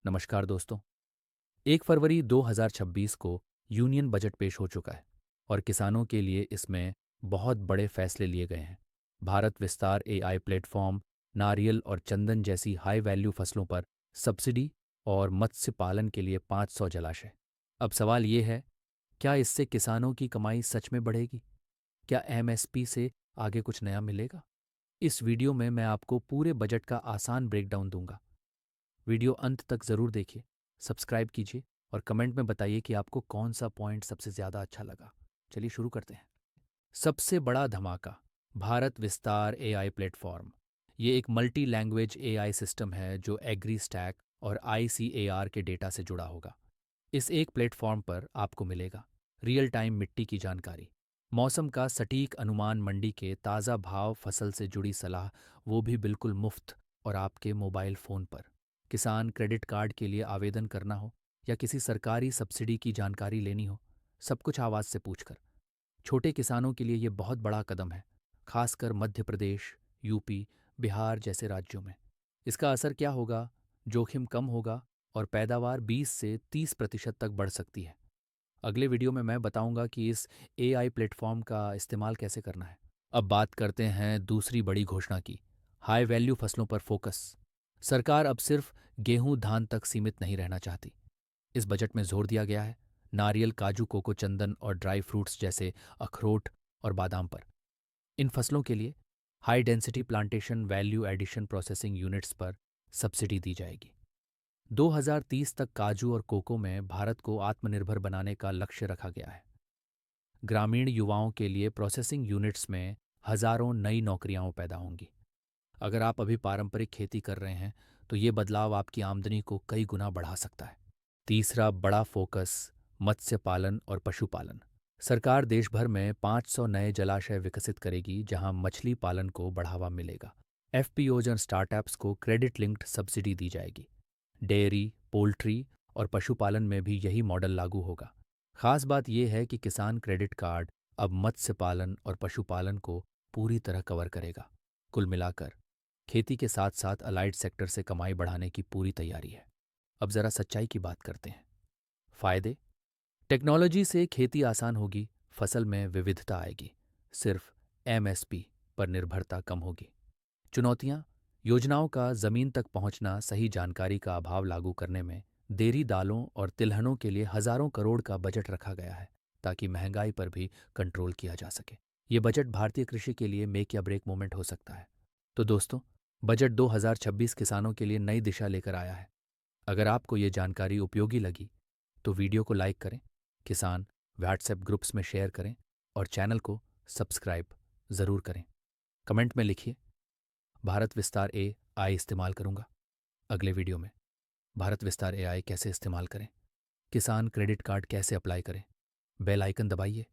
नमस्कार दोस्तों। 1 फरवरी 2026 को यूनियन बजट पेश हो चुका है और किसानों के लिए इसमें बहुत बड़े फैसले लिए गए हैं। भारत विस्तार एआई प्लेटफॉर्म, नारियल और चंदन जैसी हाई वैल्यू फसलों पर सब्सिडी और मत्स्य पालन के लिए 500 जलाशय। अब सवाल ये है, क्या इससे किसानों की कमाई सच में बढ़ेगी? क्या एमएसपी से आगे कुछ नया मिलेगा? इस वीडियो में मैं आपको पूरे बजट का आसान ब्रेकडाउन दूंगा। वीडियो अंत तक ज़रूर देखिए, सब्सक्राइब कीजिए और कमेंट में बताइए कि आपको कौन सा पॉइंट सबसे ज़्यादा अच्छा लगा। चलिए शुरू करते हैं। सबसे बड़ा धमाका, भारत विस्तार एआई प्लेटफॉर्म। ये एक मल्टी लैंग्वेज एआई सिस्टम है जो एग्री स्टैक और आईसीएआर के डेटा से जुड़ा होगा। इस एक प्लेटफॉर्म पर आपको मिलेगा रियल टाइम मिट्टी की जानकारी, मौसम का सटीक अनुमान, मंडी के ताज़ा भाव, फसल से जुड़ी सलाह, वो भी बिल्कुल मुफ्त और आपके मोबाइल फ़ोन पर। किसान क्रेडिट कार्ड के लिए आवेदन करना हो या किसी सरकारी सब्सिडी की जानकारी लेनी हो, सब कुछ आवाज़ से पूछकर। छोटे किसानों के लिए ये बहुत बड़ा कदम है, खासकर मध्य प्रदेश, यूपी, बिहार जैसे राज्यों में। इसका असर क्या होगा? जोखिम कम होगा और पैदावार 20 से 30% तक बढ़ सकती है। अगले वीडियो में मैं बताऊंगा कि इस एआई प्लेटफॉर्म का इस्तेमाल कैसे करना है। अब बात करते हैं दूसरी बड़ी घोषणा की, हाई वैल्यू फसलों पर फोकस। सरकार अब सिर्फ गेहूं धान तक सीमित नहीं रहना चाहती। इस बजट में जोर दिया गया है नारियल, काजू, कोको, चंदन और ड्राई फ्रूट्स जैसे अखरोट और बादाम पर। इन फसलों के लिए high density plantation value addition processing units पर सब्सिडी दी जाएगी। 2030 तक काजू और कोको में भारत को आत्मनिर्भर बनाने का लक्ष्य रखा गया है। ग्रामीण युवाओं के लिए प्रोसेसिंग यूनिट्स में हजारों नई नौकरियां पैदा होंगी। अगर आप अभी पारंपरिक खेती कर रहे हैं तो ये बदलाव आपकी आमदनी को कई गुना बढ़ा सकता है। तीसरा बड़ा फोकस, मत्स्य पालन और पशुपालन। सरकार देश भर में 500 नए जलाशय विकसित करेगी जहां मछली पालन को बढ़ावा मिलेगा। एफपीओज और स्टार्टअप्स को क्रेडिट लिंक्ड सब्सिडी दी जाएगी। डेयरी, पोल्ट्री और पशुपालन में भी यही मॉडल लागू होगा। खास बात यह है कि किसान क्रेडिट कार्ड अब मत्स्य पालन और पशुपालन को पूरी तरह कवर करेगा। कुल मिलाकर खेती के साथ साथ अलाइड सेक्टर से कमाई बढ़ाने की पूरी तैयारी है। अब जरा सच्चाई की बात करते हैं। फायदे, टेक्नोलॉजी से खेती आसान होगी, फसल में विविधता आएगी, सिर्फ एमएसपी पर निर्भरता कम होगी। चुनौतियां, योजनाओं का जमीन तक पहुंचना, सही जानकारी का अभाव, लागू करने में देरी। दालों और तिलहनों के लिए हजारों करोड़ का बजट रखा गया है ताकि महंगाई पर भी कंट्रोल किया जा सके। ये बजट भारतीय कृषि के लिए मेक या ब्रेक मोमेंट हो सकता है। तो दोस्तों, बजट 2026 किसानों के लिए नई दिशा लेकर आया है। अगर आपको ये जानकारी उपयोगी लगी तो वीडियो को लाइक करें, किसान व्हाट्सएप ग्रुप्स में शेयर करें और चैनल को सब्सक्राइब ज़रूर करें। कमेंट में लिखिए, भारत विस्तार एआई इस्तेमाल करूंगा। अगले वीडियो में भारत विस्तार एआई कैसे इस्तेमाल करें, किसान क्रेडिट कार्ड कैसे अप्लाई करें। बेल आइकन दबाइए